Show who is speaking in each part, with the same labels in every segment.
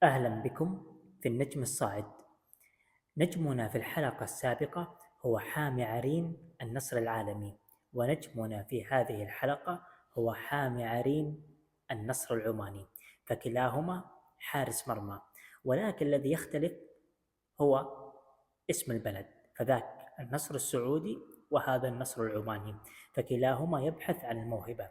Speaker 1: أهلا بكم في النجم الصاعد. نجمنا في الحلقة السابقة هو حامي عرين النصر العالمي، ونجمنا في هذه الحلقة هو حامي عرين النصر العماني، فكلاهما حارس مرمى، ولكن الذي يختلف هو اسم البلد، فذاك النصر السعودي وهذا النصر العماني، فكلاهما يبحث عن الموهبة.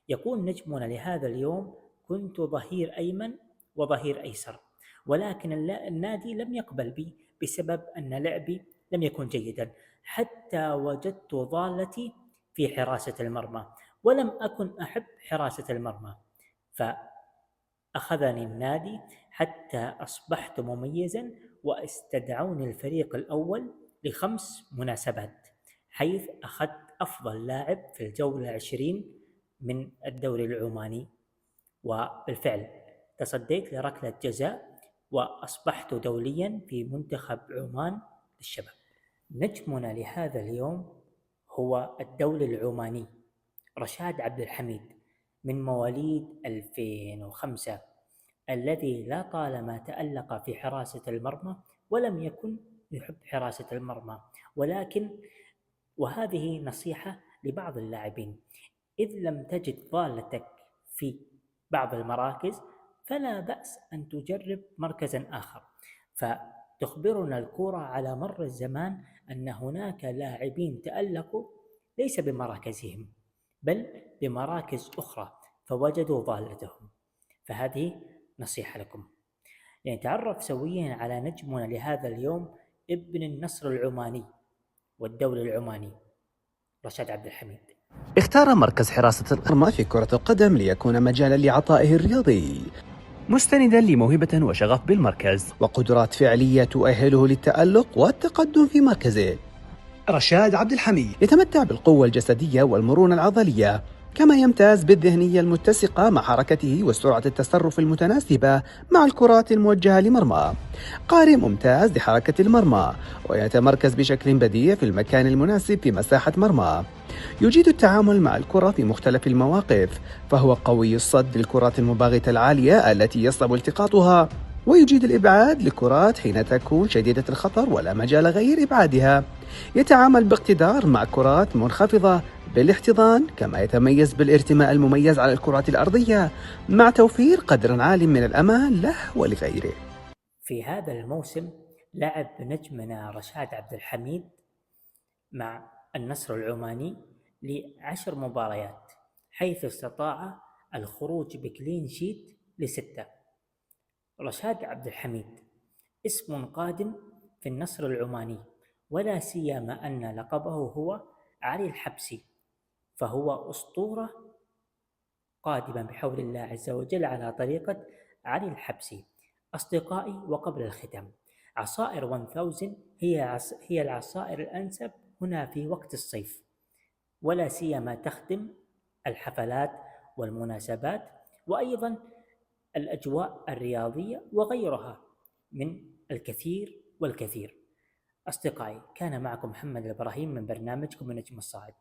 Speaker 1: يقول نجمنا لهذا اليوم: كنت ظهير أيمن وظهير أيسر، ولكن النادي لم يقبل بي بسبب أن لعبي لم يكن جيدا، حتى وجدت ضالتي في حراسة المرمى، ولم أكن أحب حراسة المرمى، فأخذني النادي حتى أصبحت مميزا، واستدعوني الفريق الأول لخمس مناسبات، حيث أخذت أفضل لاعب في الجولة 20 من الدوري العماني، وبالفعل تصديت لركلة جزاء وأصبحت دوليا في منتخب عمان للشباب. نجمنا لهذا اليوم هو الدولي العماني رشاد عبد الحميد، من مواليد 2005، الذي لا طالما تألق في حراسة المرمى ولم يكن يحب حراسة المرمى، ولكن وهذه نصيحة لبعض اللاعبين: إذ لم تجد ضالتك في بعض المراكز فلا بأس أن تجرب مركزا آخر. فتخبرنا الكرة على مر الزمان أن هناك لاعبين تألقوا ليس بمراكزهم بل بمراكز أخرى فوجدوا ضالتهم، فهذه نصيحة لكم. نتعرف سويا على نجمنا لهذا اليوم، ابن النصر العماني والدولة العماني، رشاد عبد الحميد.
Speaker 2: اختار مركز حراسة المرمى في كرة القدم ليكون مجالا لعطائه الرياضي،
Speaker 3: مستندا لموهبة وشغف بالمركز
Speaker 2: وقدرات فعلية تؤهله للتألق والتقدم في مركزه.
Speaker 4: رشاد عبد الحميد
Speaker 2: يتمتع بالقوة الجسدية والمرونة العضلية، كما يمتاز بالذهنية المتسقة مع حركته وسرعة التصرف المتناسبة مع الكرات الموجهة لمرمى. قارئ ممتاز لحركة المرمى، ويتمركز بشكل بديع في المكان المناسب في مساحة مرمى. يجيد التعامل مع الكرة في مختلف المواقف، فهو قوي الصد للكرات المباغتة العالية التي يصعب التقاطها، ويجيد الإبعاد لكرات حين تكون شديدة الخطر ولا مجال غير إبعادها. يتعامل باقتدار مع كرات منخفضة بالاحتضان، كما يتميز بالارتماء المميز على الكرات الأرضية مع توفير قدر عال من الأمان له ولغيره.
Speaker 1: في هذا الموسم لعب نجمنا رشاد عبد الحميد مع النصر العماني ل10 مباريات، حيث استطاع الخروج بكلين شيت ل6. رشاد عبد الحميد اسم قادم في النصر العماني، ولا سيما أن لقبه هو علي الحبسي، فهو أسطورة قادما بحول الله عز وجل على طريقة علي الحبسي. أصدقائي، وقبل الختام، عصائر 1000 هي العصائر الأنسب هنا في وقت الصيف، ولا سيما تخدم الحفلات والمناسبات، وأيضا الأجواء الرياضية وغيرها من الكثير والكثير. أصدقائي، كان معكم محمد الإبراهيم من برنامجكم النجم الصاعد.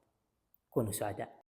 Speaker 1: كونوا سعداء.